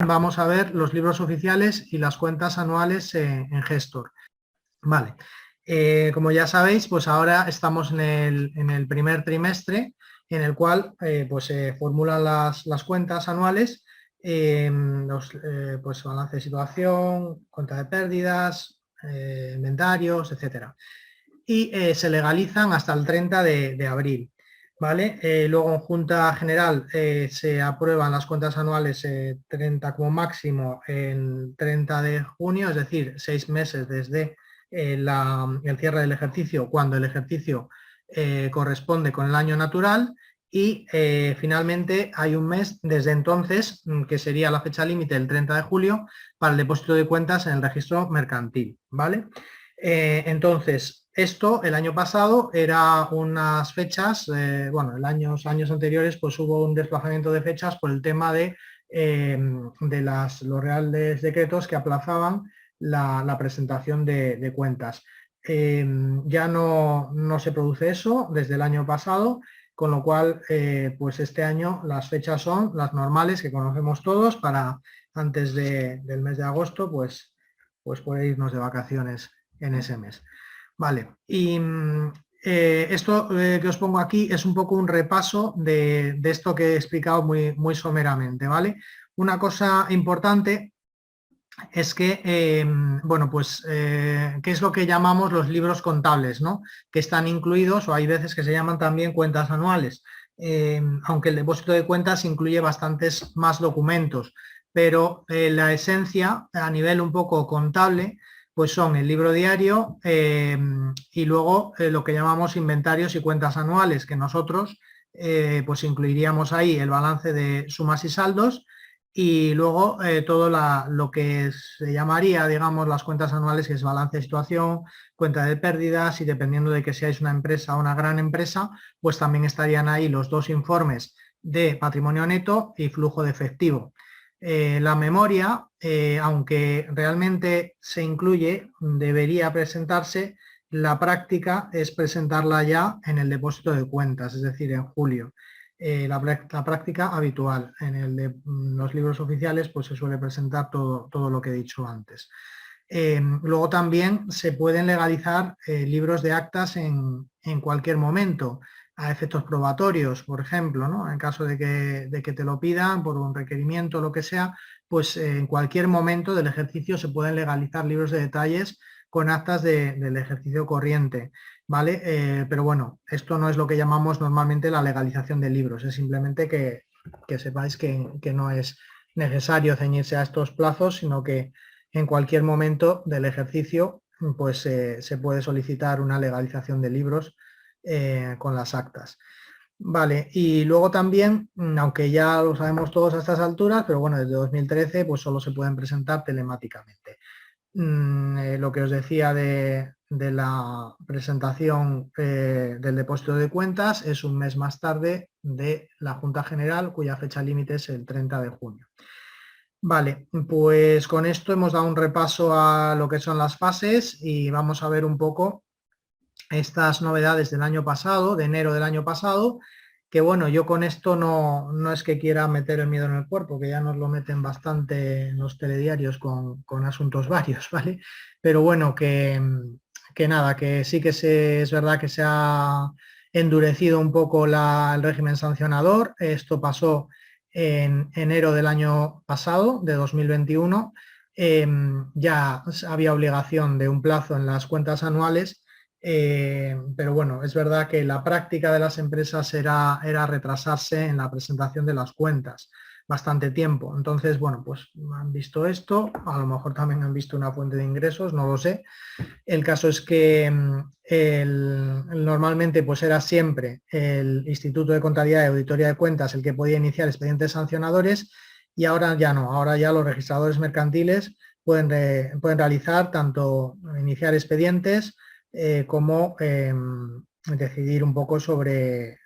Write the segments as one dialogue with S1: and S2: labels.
S1: vamos a ver los libros oficiales y las cuentas anuales en Gestor. Vale, como ya sabéis, pues ahora estamos en el primer trimestre en el cual pues se formulan las cuentas anuales, pues balance de situación, cuenta de pérdidas, inventarios, etcétera. Y se legalizan hasta el 30 de abril. ¿Vale? Luego en Junta General se aprueban las cuentas anuales 30 como máximo en 30 de junio, es decir, 6 meses desde el cierre del ejercicio, cuando el ejercicio corresponde con el año natural, y finalmente hay un mes desde entonces, que sería la fecha límite del 30 de julio, para el depósito de cuentas en el registro mercantil. ¿Vale? Entonces, esto el año pasado era unas fechas, bueno, en años anteriores pues hubo un desplazamiento de fechas por el tema de los reales decretos que aplazaban la presentación de cuentas. Ya no se produce eso desde el año pasado, con lo cual pues este año las fechas son las normales que conocemos todos para antes del mes de agosto pues poder irnos de vacaciones en ese mes. Vale, y esto que os pongo aquí es un poco un repaso de esto que he explicado muy someramente, ¿vale? Una cosa importante es que, bueno, pues, ¿qué es lo que llamamos los libros contables, ¿no? Que están incluidos, o hay veces que se llaman también cuentas anuales, aunque el depósito de cuentas incluye bastantes más documentos, pero la esencia a nivel un poco contable pues son el libro diario y luego lo que llamamos inventarios y cuentas anuales, que nosotros pues incluiríamos ahí el balance de sumas y saldos y luego todo lo que se llamaría, digamos, las cuentas anuales, que es balance de situación, cuenta de pérdidas, y dependiendo de que seáis una empresa o una gran empresa, pues también estarían ahí los dos informes de patrimonio neto y flujo de efectivo. La memoria, aunque realmente se incluye, debería presentarse. La práctica es presentarla ya en el depósito de cuentas, es decir, en julio. La práctica habitual. En los libros oficiales pues se suele presentar todo lo que he dicho antes. Luego también se pueden legalizar libros de actas en cualquier momento, a efectos probatorios, por ejemplo, ¿no? En caso de que te lo pidan por un requerimiento o lo que sea, pues en cualquier momento del ejercicio se pueden legalizar libros de detalles con actas del ejercicio corriente, ¿vale? Pero bueno, esto no es lo que llamamos normalmente la legalización de libros, es simplemente que sepáis que no es necesario ceñirse a estos plazos, sino que en cualquier momento del ejercicio pues se puede solicitar una legalización de libros con las actas. Vale, y luego también, aunque ya lo sabemos todos a estas alturas, pero bueno, desde 2013 pues solo se pueden presentar telemáticamente. Lo que os decía de la presentación del depósito de cuentas es un mes más tarde de la Junta General, cuya fecha límite es el 30 de junio. Vale, pues con esto hemos dado un repaso a lo que son las fases y vamos a ver un poco estas novedades del año pasado, de enero del año pasado, que bueno, yo con esto no es que quiera meter el miedo en el cuerpo, que ya nos lo meten bastante en los telediarios con asuntos varios, ¿vale? Pero bueno, que nada, que sí que es verdad que se ha endurecido un poco el régimen sancionador. Esto pasó en enero del año pasado, de 2021. Ya había obligación de un plazo en las cuentas anuales. Pero bueno, es verdad que la práctica de las empresas era retrasarse en la presentación de las cuentas bastante tiempo. Entonces, bueno, pues han visto esto, a lo mejor también han visto una fuente de ingresos, no lo sé. El caso es que normalmente pues era siempre el Instituto de Contabilidad y Auditoría de Cuentas el que podía iniciar expedientes sancionadores, y ahora ya no, ahora ya los registradores mercantiles pueden realizar tanto iniciar expedientes como decidir un poco sobre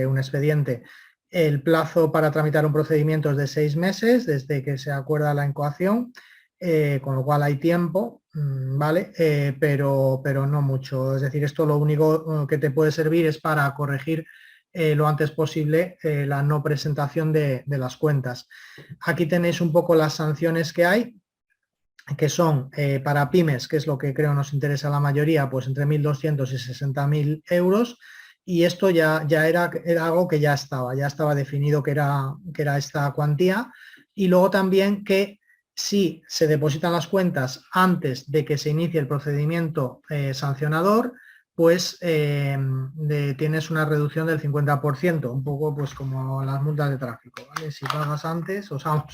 S1: un expediente. El plazo para tramitar un procedimiento es de 6 meses desde que se acuerda la incoación, con lo cual hay tiempo, ¿vale? Pero no mucho. Es decir, esto lo único que te puede servir es para corregir lo antes posible la no presentación de las cuentas. Aquí tenéis un poco las sanciones que hay, que son para pymes, que es lo que creo nos interesa a la mayoría, pues entre 1.200 y 60.000 euros, y esto ya era algo que ya estaba definido que era esta cuantía, y luego también que si se depositan las cuentas antes de que se inicie el procedimiento sancionador, pues tienes una reducción del 50%, un poco pues como las multas de tráfico, ¿vale? Si pagas antes, o sea,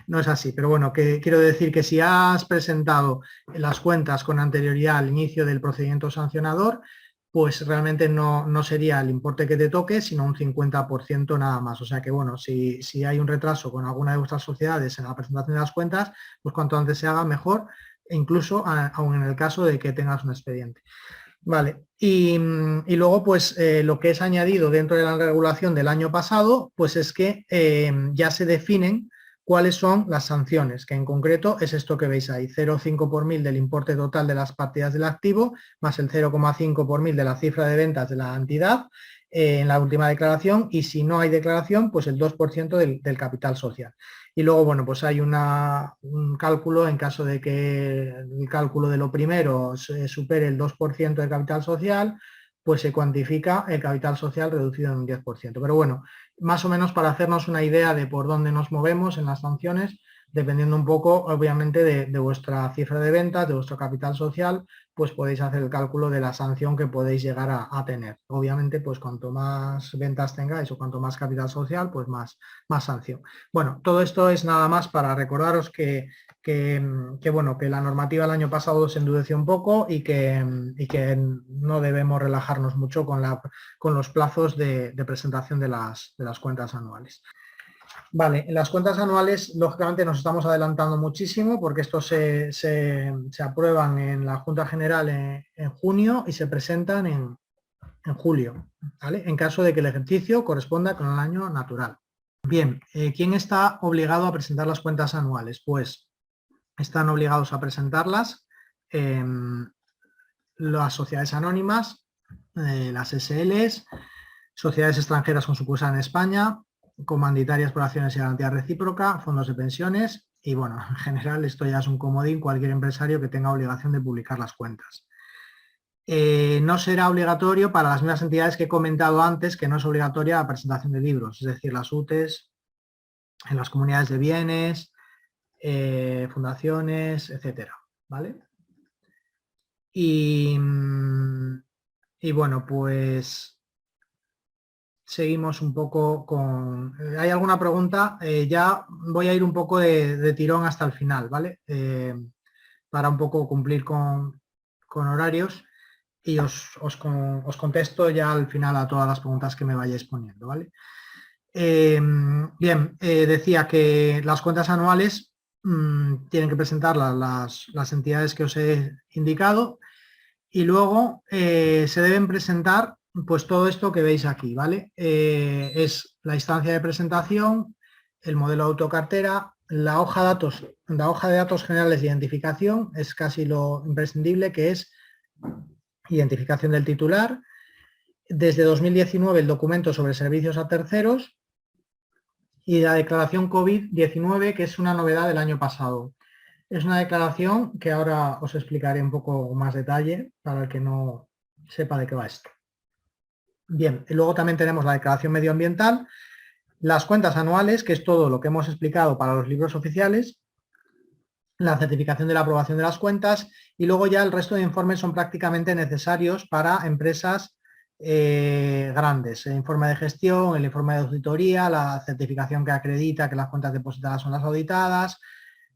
S1: no es así, pero bueno, que quiero decir que si has presentado las cuentas con anterioridad al inicio del procedimiento sancionador, pues realmente no sería el importe que te toque, sino un 50% nada más. O sea que bueno, si hay un retraso con alguna de vuestras sociedades en la presentación de las cuentas, pues cuanto antes se haga mejor, e incluso aún en el caso de que tengas un expediente. Vale, y luego pues lo que es añadido dentro de la regulación del año pasado, pues es que ya se definen cuáles son las sanciones, que en concreto es esto que veis ahí, 0,5 por mil del importe total de las partidas del activo, más el 0,5 por mil de la cifra de ventas de la entidad en la última declaración, y si no hay declaración, pues el 2% del capital social. Y luego, bueno, pues hay un cálculo en caso de que el cálculo de lo primero supere el 2% del capital social, pues se cuantifica el capital social reducido en un 10%. Pero bueno, más o menos para hacernos una idea de por dónde nos movemos en las sanciones, dependiendo un poco, obviamente, de vuestra cifra de ventas, de vuestro capital social, pues podéis hacer el cálculo de la sanción que podéis llegar a tener. Obviamente, pues cuanto más ventas tengáis o cuanto más capital social, pues más sanción. Bueno, todo esto es nada más para recordaros que bueno, que la normativa el año pasado se endureció un poco y que no debemos relajarnos mucho con los plazos de presentación de las cuentas anuales. Vale, en las cuentas anuales, lógicamente nos estamos adelantando muchísimo porque estos se aprueban en la Junta General en junio y se presentan en julio, ¿vale? En caso de que el ejercicio corresponda con el año natural. Bien, ¿quién está obligado a presentar las cuentas anuales? Pues están obligados a presentarlas las sociedades anónimas, las SLs, sociedades extranjeras con sucursal en España, comanditarias por acciones y garantía recíproca, fondos de pensiones y, bueno, en general esto ya es un comodín, cualquier empresario que tenga obligación de publicar las cuentas. No será obligatorio para las mismas entidades que he comentado antes, que no es obligatoria la presentación de libros, es decir, las UTEs, en las comunidades de bienes, fundaciones, etcétera, ¿vale? Y bueno, pues seguimos un poco con... ¿Hay alguna pregunta? Ya voy a ir un poco de tirón hasta el final, ¿vale? Para un poco cumplir con horarios y os contesto ya al final a todas las preguntas que me vayáis poniendo, ¿vale? Bien, decía que las cuentas anuales tienen que presentarlas las entidades que os he indicado y luego se deben presentar pues todo esto que veis aquí, ¿vale? Es la instancia de presentación, el modelo de autocartera, la hoja de datos generales de identificación, es casi lo imprescindible, que es identificación del titular. Desde 2019 el documento sobre servicios a terceros y la declaración COVID-19, que es una novedad del año pasado. Es una declaración que ahora os explicaré un poco más detalle para el que no sepa de qué va esto. Bien, y luego también tenemos la declaración medioambiental, las cuentas anuales, que es todo lo que hemos explicado para los libros oficiales, la certificación de la aprobación de las cuentas y luego ya el resto de informes son prácticamente necesarios para empresas grandes. El informe de gestión, el informe de auditoría, la certificación que acredita que las cuentas depositadas son las auditadas,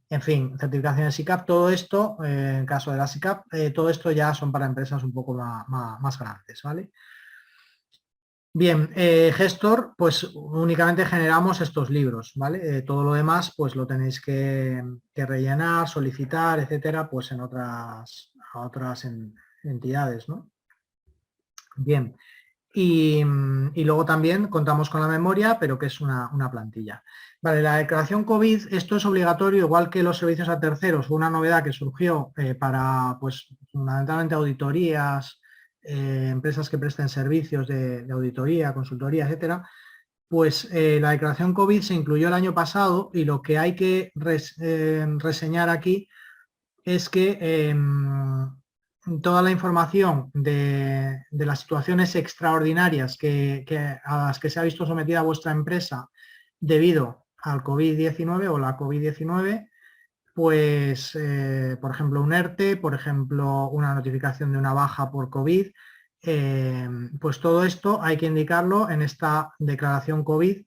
S1: en fin, certificación de SICAP, todo esto, en caso de la SICAP, todo esto ya son para empresas un poco más grandes, ¿vale? Bien, gestor, pues únicamente generamos estos libros, ¿vale? Todo lo demás, pues lo tenéis que rellenar, solicitar, etcétera, pues en otras entidades, ¿no? Bien, y luego también contamos con la memoria, pero que es una plantilla. Vale, la declaración COVID, esto es obligatorio, igual que los servicios a terceros, fue una novedad que surgió para, pues, fundamentalmente auditorías, empresas que presten servicios de auditoría, consultoría, etcétera, pues la declaración COVID se incluyó el año pasado y lo que hay que reseñar aquí es que toda la información de las situaciones extraordinarias a las que se ha visto sometida vuestra empresa debido al COVID-19 o la COVID-19, pues, por ejemplo, un ERTE, por ejemplo, una notificación de una baja por COVID, pues todo esto hay que indicarlo en esta declaración COVID,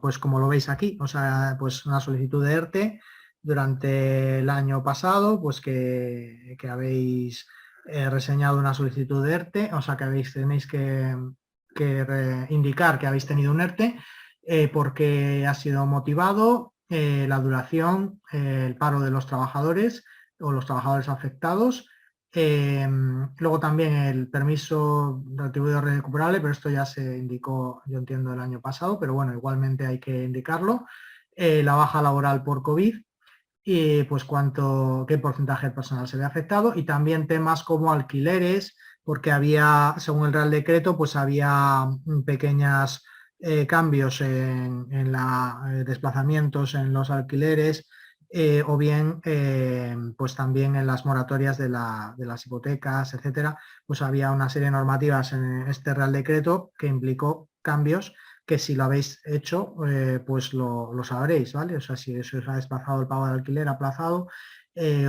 S1: pues como lo veis aquí, o sea, pues una solicitud de ERTE durante el año pasado, pues que habéis reseñado una solicitud de ERTE, o sea, que tenéis que indicar que habéis tenido un ERTE, porque ha sido motivado la duración, el paro de los trabajadores o los trabajadores afectados. Luego también el permiso retribuido recuperable, pero esto ya se indicó, yo entiendo, el año pasado, pero bueno, igualmente hay que indicarlo. La baja laboral por COVID y pues qué porcentaje de personal se ve afectado, y también temas como alquileres, porque había, según el Real Decreto, pues había pequeños cambios en desplazamientos en los alquileres, o bien pues también en las moratorias de las hipotecas, etcétera, pues había una serie de normativas en este Real Decreto que implicó cambios que si lo habéis hecho, pues lo sabréis, ¿vale? O sea, si eso os ha desplazado el pago del alquiler aplazado,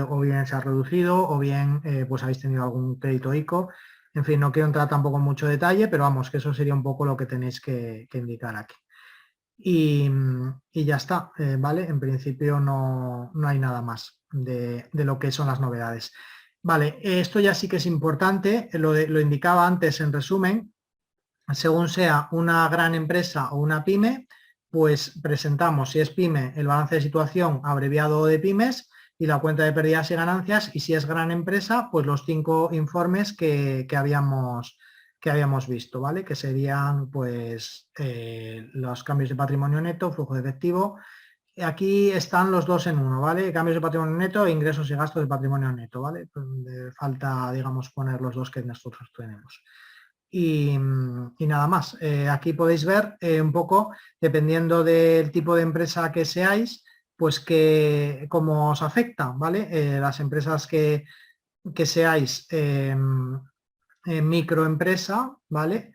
S1: o bien se ha reducido, o bien pues habéis tenido algún crédito ICO. En fin, no quiero entrar tampoco en mucho detalle, pero vamos, que eso sería un poco lo que tenéis que indicar aquí. Y ya está, ¿vale? En principio no hay nada más de lo que son las novedades. Vale, esto ya sí que es importante, lo indicaba antes en resumen. Según sea una gran empresa o una pyme, pues presentamos, si es pyme, el balance de situación abreviado de pymes y la cuenta de pérdidas y ganancias, y si es gran empresa, pues los 5 informes que habíamos visto, ¿vale? Que serían pues los cambios de patrimonio neto, flujo de efectivo. Aquí están los dos en uno, ¿vale? Cambios de patrimonio neto e ingresos y gastos de patrimonio neto, ¿vale? Pues, falta, digamos, poner los dos que nosotros tenemos. Y nada más. Aquí podéis ver un poco, dependiendo del tipo de empresa que seáis, pues cómo os afecta, ¿vale? Las empresas que seáis microempresa, ¿vale?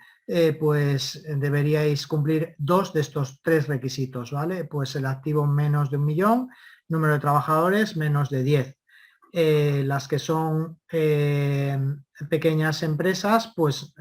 S1: Pues deberíais cumplir 2 de estos 3 requisitos, ¿vale? Pues el activo menos de 1 millón, número de trabajadores menos de 10. Las que son pequeñas empresas, pues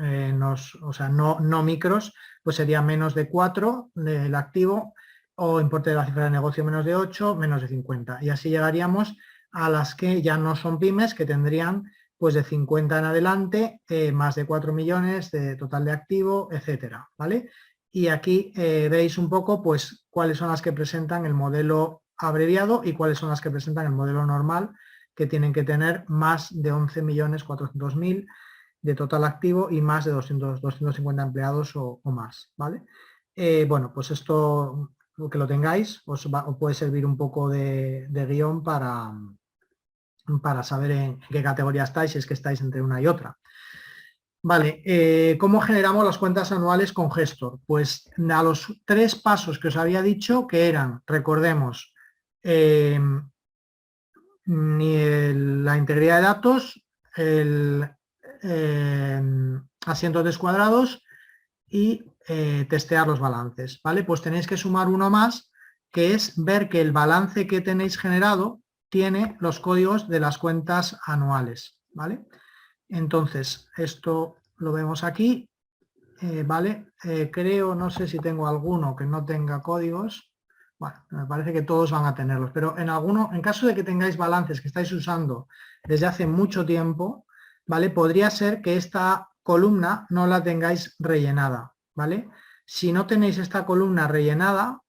S1: o sea, no micros, pues sería menos de 4 del activo, o importe de la cifra de negocio menos de 8, menos de 50. Y así llegaríamos a las que ya no son pymes, que tendrían pues de 50 en adelante, más de 4 millones de total de activo, etcétera, ¿vale? Y aquí veis un poco pues cuáles son las que presentan el modelo abreviado y cuáles son las que presentan el modelo normal, que tienen que tener más de 11.400.000 de total activo y más de 250 empleados o más, ¿vale? Bueno, pues esto, que lo tengáis, os puede servir un poco de guión para saber en qué categoría estáis, si es que estáis entre una y otra. Vale, ¿cómo generamos las cuentas anuales con Gestor? Pues a los 3 pasos que os había dicho, que eran, recordemos, la integridad de datos, el asientos descuadrados y testear los balances, ¿vale? Pues tenéis que sumar uno más, que es ver que el balance que tenéis generado tiene los códigos de las cuentas anuales, ¿vale? Entonces, esto lo vemos aquí, ¿vale? Creo, no sé si tengo alguno que no tenga códigos. Bueno, me parece que todos van a tenerlos, pero en caso de que tengáis balances que estáis usando desde hace mucho tiempo, ¿vale? Podría ser que esta columna no la tengáis rellenada, ¿vale? Si no tenéis esta columna rellenada,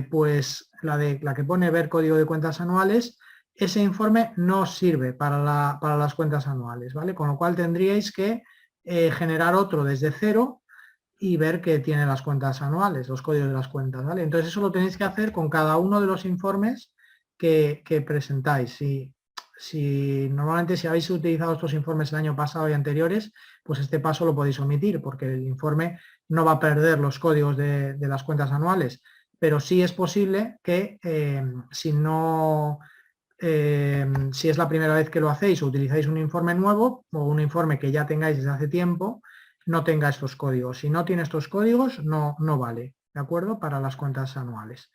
S1: pues la que pone ver código de cuentas anuales, ese informe no sirve para las cuentas anuales, ¿vale? Con lo cual tendríais que generar otro desde cero y ver que tiene las cuentas anuales, los códigos de las cuentas, ¿vale? Entonces eso lo tenéis que hacer con cada uno de los informes que presentáis. Normalmente si habéis utilizado estos informes el año pasado y anteriores, pues este paso lo podéis omitir porque el informe no va a perder los códigos de las cuentas anuales, pero sí es posible que si es la primera vez que lo hacéis o utilizáis un informe nuevo o un informe que ya tengáis desde hace tiempo, no tenga estos códigos. Si no tiene estos códigos, no vale, ¿de acuerdo? Para las cuentas anuales.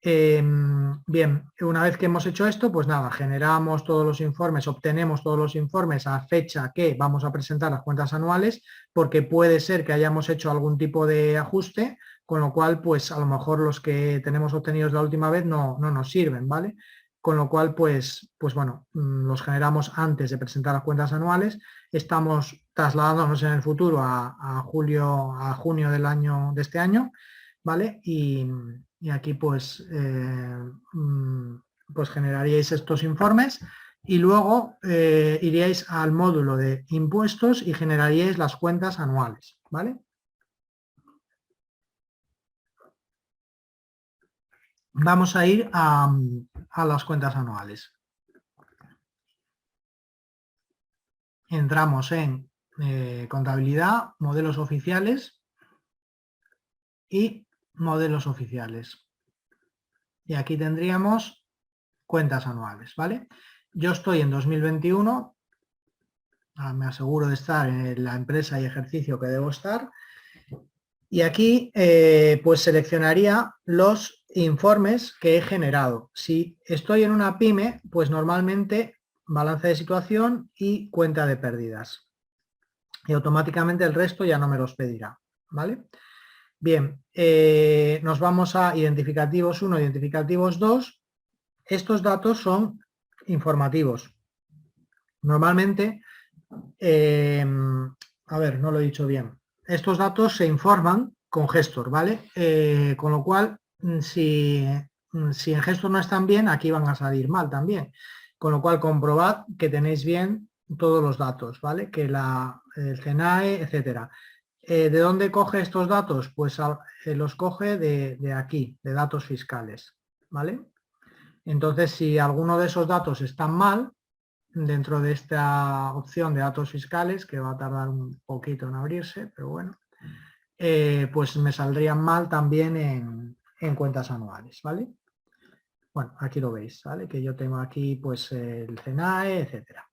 S1: Bien, una vez que hemos hecho esto, pues nada, generamos todos los informes, obtenemos todos los informes a fecha que vamos a presentar las cuentas anuales, porque puede ser que hayamos hecho algún tipo de ajuste, con lo cual, pues a lo mejor los que tenemos obtenidos la última vez no nos sirven, ¿vale? Con lo cual, pues bueno, los generamos antes de presentar las cuentas anuales, estamos trasladándonos en el futuro a junio de este año, ¿vale? Y aquí pues, pues generaríais estos informes y luego iríais al módulo de impuestos y generaríais las cuentas anuales, ¿vale? Vamos a ir a las cuentas anuales. Entramos en contabilidad, modelos oficiales y modelos oficiales. Y aquí tendríamos cuentas anuales, ¿vale? Yo estoy en 2021, me aseguro de estar en la empresa y ejercicio que debo estar, y aquí pues seleccionaría los informes que he generado. Si estoy en una pyme, pues normalmente balance de situación y cuenta de pérdidas. Y automáticamente el resto ya no me los pedirá, ¿vale? Bien, nos vamos a identificativos 1, identificativos 2. Estos datos son informativos. Normalmente, a ver, no lo he dicho bien. Estos datos se informan con Gestor, ¿vale? Con lo cual, si en Gestor no están bien, aquí van a salir mal también. Con lo cual, comprobad que tenéis bien todos los datos, ¿vale? Que el CNAE, etcétera. ¿De dónde coge estos datos? Pues los coge de aquí, de datos fiscales, ¿vale? Entonces, si alguno de esos datos están mal, dentro de esta opción de datos fiscales, que va a tardar un poquito en abrirse, pero bueno, pues me saldrían mal también en cuentas anuales, ¿vale? Bueno, aquí lo veis, ¿vale? Que yo tengo aquí pues el CNAE, etcétera.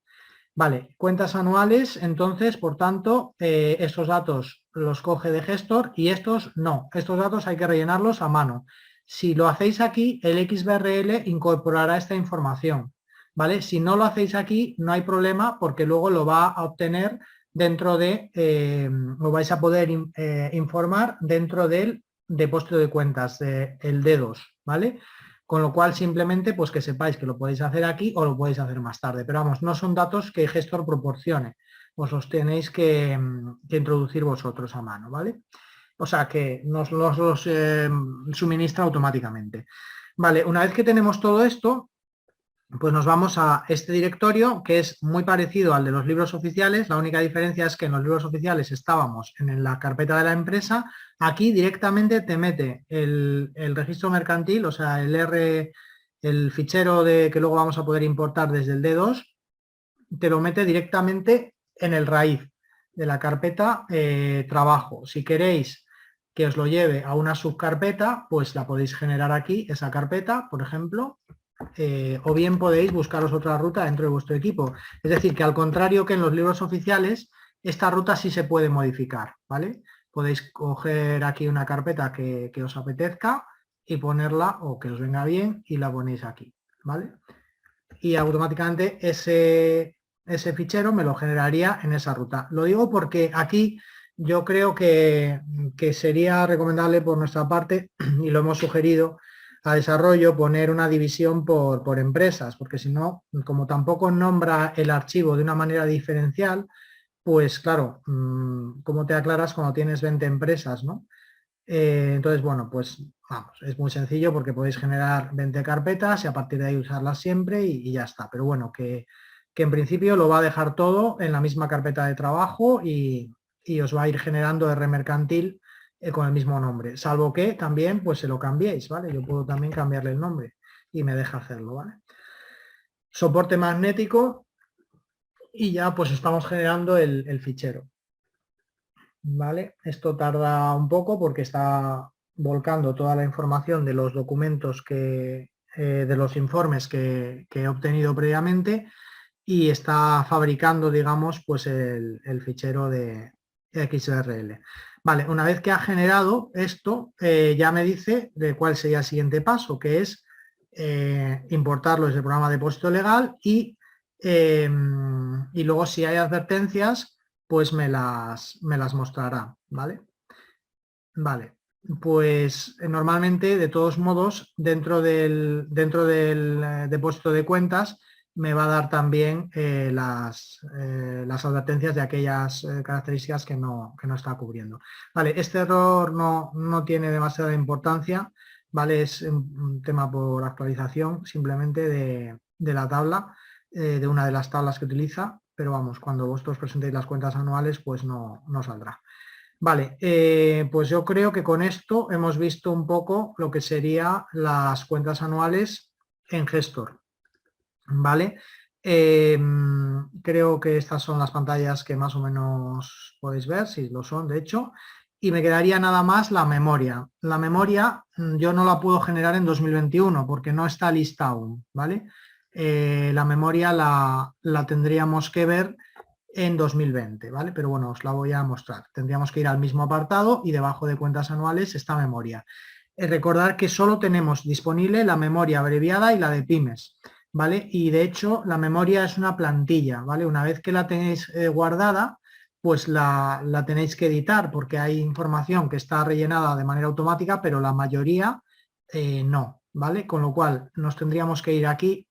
S1: Vale, cuentas anuales, entonces, por tanto, estos datos los coge de Gestor y estos no. Estos datos hay que rellenarlos a mano. Si lo hacéis aquí, el XBRL incorporará esta información, ¿vale? Si no lo hacéis aquí, no hay problema porque luego lo va a obtener dentro de, lo vais a poder informar dentro del depósito de cuentas, el D2, ¿vale? Con lo cual, simplemente, pues que sepáis que lo podéis hacer aquí o lo podéis hacer más tarde. Pero vamos, no son datos que Gestor proporcione. Os los tenéis que introducir vosotros a mano, ¿vale? O sea, que nos los suministra automáticamente. Vale, una vez que tenemos todo esto, pues nos vamos a este directorio que es muy parecido al de los libros oficiales. La única diferencia es que en los libros oficiales estábamos en la carpeta de la empresa. Aquí directamente te mete el registro mercantil, o sea, el fichero que luego vamos a poder importar desde el D2, te lo mete directamente en el raíz de la carpeta trabajo. Si queréis que os lo lleve a una subcarpeta, pues la podéis generar aquí, esa carpeta, por ejemplo, o bien podéis buscaros otra ruta dentro de vuestro equipo. Es decir, que al contrario que en los libros oficiales, esta ruta sí se puede modificar, ¿vale? Podéis coger aquí una carpeta que os apetezca y ponerla o que os venga bien y la ponéis aquí, ¿vale? Y automáticamente ese fichero me lo generaría en esa ruta. Lo digo porque aquí yo creo que sería recomendable por nuestra parte, y lo hemos sugerido a desarrollo, poner una división por empresas, porque si no, como tampoco nombra el archivo de una manera diferencial, pues claro, ¿cómo te aclaras cuando tienes 20 empresas, no? Entonces, bueno, pues vamos, es muy sencillo porque podéis generar 20 carpetas y a partir de ahí usarlas siempre y ya está. Pero bueno, que en principio lo va a dejar todo en la misma carpeta de trabajo y os va a ir generando R mercantil con el mismo nombre. Salvo que también pues se lo cambiéis, ¿vale? Yo puedo también cambiarle el nombre y me deja hacerlo, ¿vale? soporte magnético y ya pues estamos generando el fichero. ¿Vale? Esto tarda un poco porque está volcando toda la información de los documentos de los informes que he obtenido previamente y está fabricando, digamos, pues el fichero de XBRL. Vale, una vez que ha generado esto, ya me dice de cuál sería el siguiente paso, que es importarlo desde el programa de depósito legal y luego si hay advertencias, pues me las mostrará, ¿vale? Vale, pues normalmente, de todos modos, dentro del depósito de cuentas, me va a dar también las advertencias de aquellas características que no está cubriendo. Vale, este error no tiene demasiada importancia, ¿vale? Es un tema por actualización simplemente de la tabla, de una de las tablas que utiliza, pero vamos, cuando vosotros presentéis las cuentas anuales, pues no saldrá. Vale, pues yo creo que con esto hemos visto un poco lo que serían las cuentas anuales en Gestor. ¿Vale? Creo que estas son las pantallas que más o menos podéis ver, si lo son, de hecho. Y me quedaría nada más la memoria. La memoria yo no la puedo generar en 2021 porque no está lista aún, ¿vale? La memoria la tendríamos que ver en 2020, ¿vale? Pero bueno, os la voy a mostrar. Tendríamos que ir al mismo apartado y debajo de cuentas anuales está memoria. Recordar que solo tenemos disponible la memoria abreviada y la de pymes, ¿vale? Y de hecho la memoria es una plantilla, ¿vale? Una vez que la tenéis guardada, pues la tenéis que editar porque hay información que está rellenada de manera automática, pero la mayoría no, ¿vale? Con lo cual nos tendríamos que ir aquí,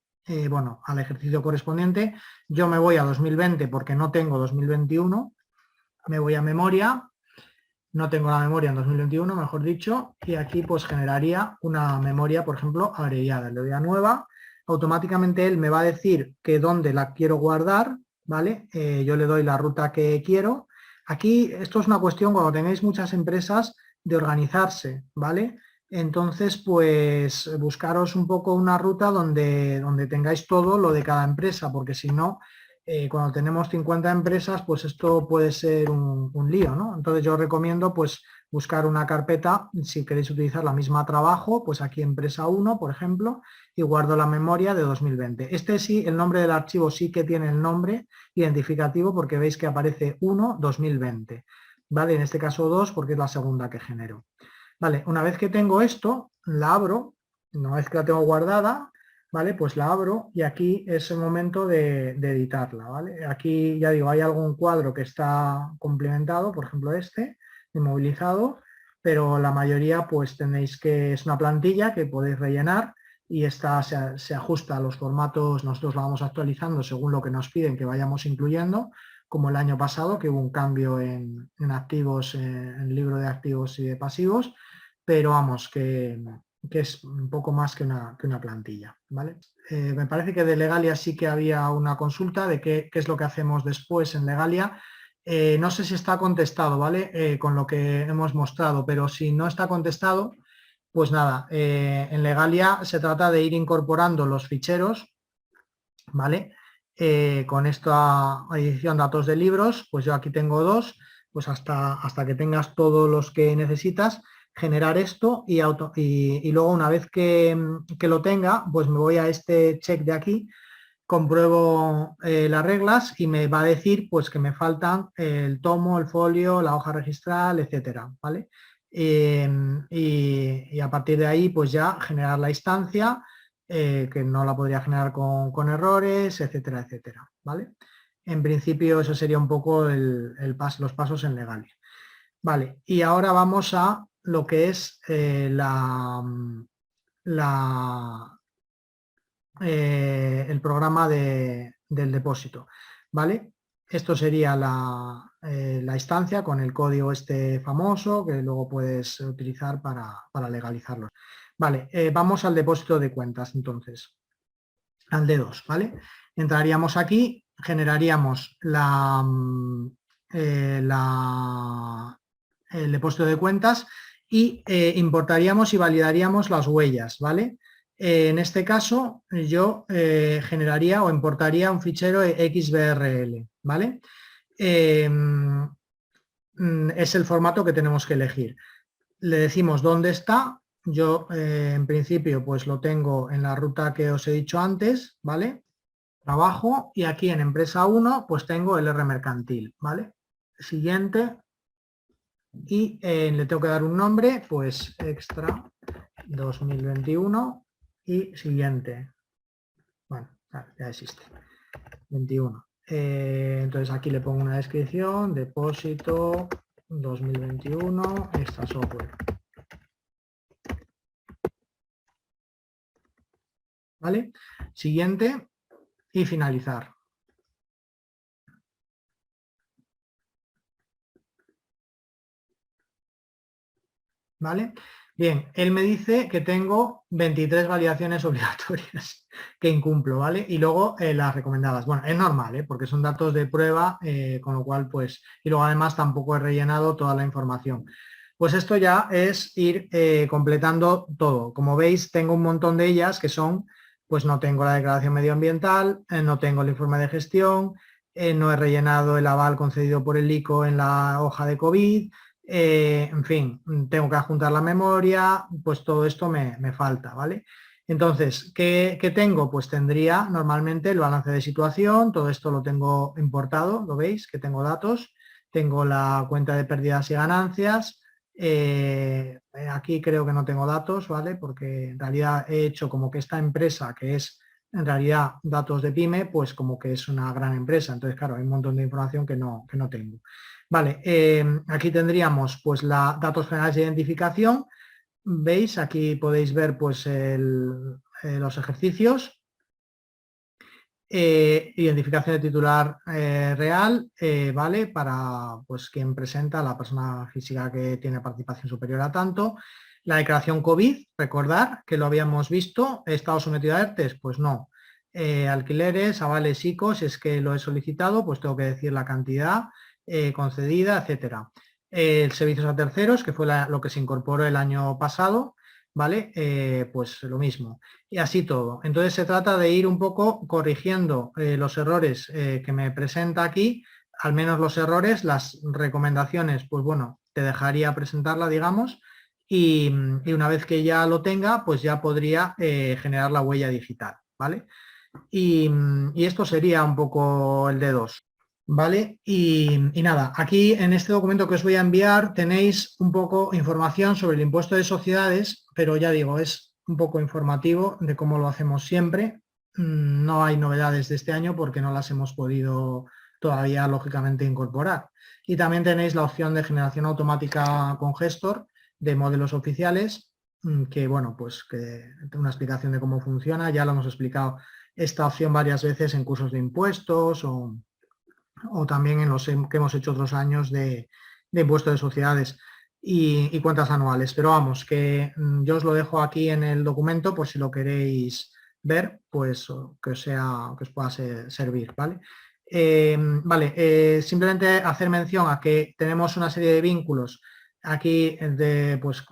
S1: bueno, al ejercicio correspondiente. Yo me voy a 2020 porque no tengo 2021, me voy a memoria, no tengo la memoria en 2021, mejor dicho, y aquí pues generaría una memoria, por ejemplo, abreviada. Le doy a nueva, automáticamente él me va a decir que dónde la quiero guardar, ¿vale? Yo le doy la ruta que quiero. Aquí esto es una cuestión cuando tenéis muchas empresas de organizarse, ¿vale? Entonces, pues buscaros un poco una ruta donde tengáis todo lo de cada empresa, porque si no, cuando tenemos 50 empresas, pues esto puede ser un lío, ¿no? Entonces yo recomiendo pues buscar una carpeta, si queréis utilizar la misma trabajo, pues aquí empresa 1, por ejemplo, y guardo la memoria de 2020. Este sí, el nombre del archivo sí que tiene el nombre identificativo porque veis que aparece 1, 2020, ¿vale? En este caso 2 porque es la segunda que genero. Vale, una vez que tengo esto, la abro, una vez que la tengo guardada, ¿vale? Pues la abro y aquí es el momento de editarla, ¿vale? Aquí ya digo, hay algún cuadro que está complementado, por ejemplo este, inmovilizado, pero la mayoría pues tenéis que, es una plantilla que podéis rellenar y esta se ajusta a los formatos, nosotros la vamos actualizando según lo que nos piden que vayamos incluyendo, como el año pasado que hubo un cambio en activos, en el libro de activos y de pasivos, pero vamos, que es un poco más que una plantilla, ¿vale? Me parece que de Legalia sí que había una consulta de qué es lo que hacemos después en Legalia. No sé si está contestado, ¿vale? Con lo que hemos mostrado, pero si no está contestado, pues nada, en Legalia se trata de ir incorporando los ficheros, ¿vale? Con esta edición datos de libros, pues yo aquí tengo dos, pues hasta que tengas todos los que necesitas, generar esto y luego una vez que lo tenga, pues me voy a este check de aquí, compruebo las reglas y me va a decir pues que me faltan el tomo, el folio, la hoja registral, etcétera, ¿vale? Y a partir de ahí pues ya generar la instancia, que no la podría generar con errores, etcétera, etcétera, ¿vale? En principio eso sería un poco los pasos en Legalia. Vale, y ahora vamos a lo que es el programa del depósito, ¿vale? Esto sería la instancia con el código este famoso que luego puedes utilizar para legalizarlos. Vale, vamos al depósito de cuentas entonces, al D2, ¿vale? Entraríamos aquí, generaríamos el depósito de cuentas y importaríamos y validaríamos las huellas, ¿vale? En este caso, yo generaría o importaría un fichero XBRL, ¿vale? Es el formato que tenemos que elegir. Le decimos dónde está. Yo, en principio, pues lo tengo en la ruta que os he dicho antes, ¿vale? Trabajo y aquí en empresa 1, pues tengo el R mercantil, ¿vale? Siguiente. Y le tengo que dar un nombre, pues extra 2021 y siguiente. Bueno, ya existe. 21. Entonces aquí le pongo una descripción, depósito 2021, extra software. ¿Vale? Siguiente y finalizar. ¿Vale? Bien, él me dice que tengo 23 validaciones obligatorias que incumplo, ¿vale? Y luego las recomendadas. Bueno, es normal, ¿eh? Porque son datos de prueba, con lo cual, pues, y luego además tampoco he rellenado toda la información. Pues esto ya es ir completando todo. Como veis, tengo un montón de ellas que son, pues no tengo la declaración medioambiental, no tengo el informe de gestión, no he rellenado el aval concedido por el ICO en la hoja de COVID, en fin, tengo que adjuntar la memoria, pues todo esto me falta, ¿vale? Entonces, ¿qué tengo? Pues tendría normalmente el balance de situación, todo esto lo tengo importado, ¿lo veis? Que tengo datos, tengo la cuenta de pérdidas y ganancias, aquí creo que no tengo datos, ¿vale? Porque en realidad he hecho como que esta empresa, que es en realidad datos de PyME, pues como que es una gran empresa, entonces claro, hay un montón de información que no tengo. Vale, aquí tendríamos pues datos generales de identificación. Veis, aquí podéis ver pues los ejercicios. Identificación de titular real, ¿vale? Para pues quien presenta, la persona física que tiene participación superior a tanto. La declaración COVID, recordar que lo habíamos visto. ¿He estado sometido a ERTES? Pues no. Alquileres, avales, ICO, si es que lo he solicitado, pues tengo que decir la cantidad concedida, etcétera. Servicios a terceros, que fue lo que se incorporó el año pasado, ¿vale? Pues lo mismo. Y así todo. Entonces se trata de ir un poco corrigiendo los errores que me presenta aquí, al menos los errores, las recomendaciones, pues bueno, te dejaría presentarla, digamos, y una vez que ya lo tenga, pues ya podría generar la huella digital, ¿vale? Y esto sería un poco el D2. ¿Vale? Y nada, aquí en este documento que os voy a enviar tenéis un poco información sobre el impuesto de sociedades, pero ya digo, es un poco informativo de cómo lo hacemos siempre. No hay novedades de este año porque no las hemos podido todavía, lógicamente, incorporar. Y también tenéis la opción de generación automática con gestor de modelos oficiales, que bueno, pues que una explicación de cómo funciona, ya lo hemos explicado esta opción varias veces en cursos de impuestos o también en los que hemos hecho otros años de impuesto de sociedades y cuentas anuales. Pero vamos, que yo os lo dejo aquí en el documento por si lo queréis ver, pues que os pueda servir, ¿vale? Simplemente hacer mención a que tenemos una serie de vínculos aquí de pues,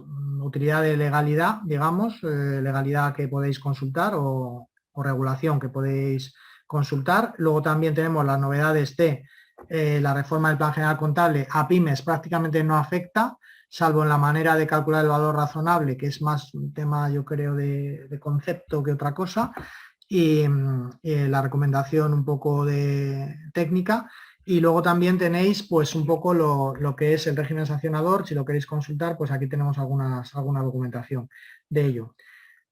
S1: utilidad de legalidad, digamos, legalidad que podéis consultar o regulación que podéis consultar. Luego también tenemos las novedades de la reforma del Plan General Contable. A pymes prácticamente no afecta, salvo en la manera de calcular el valor razonable, que es más un tema, yo creo, de concepto que otra cosa, y la recomendación un poco de técnica. Y luego también tenéis pues un poco lo que es el régimen sancionador, si lo queréis consultar, pues aquí tenemos alguna documentación de ello.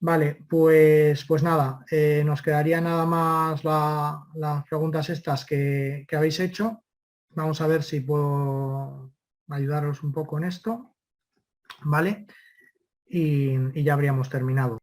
S1: Vale, pues nada, nos quedaría nada más las preguntas estas que habéis hecho. Vamos a ver si puedo ayudaros un poco en esto, ¿vale? Y ya habríamos terminado.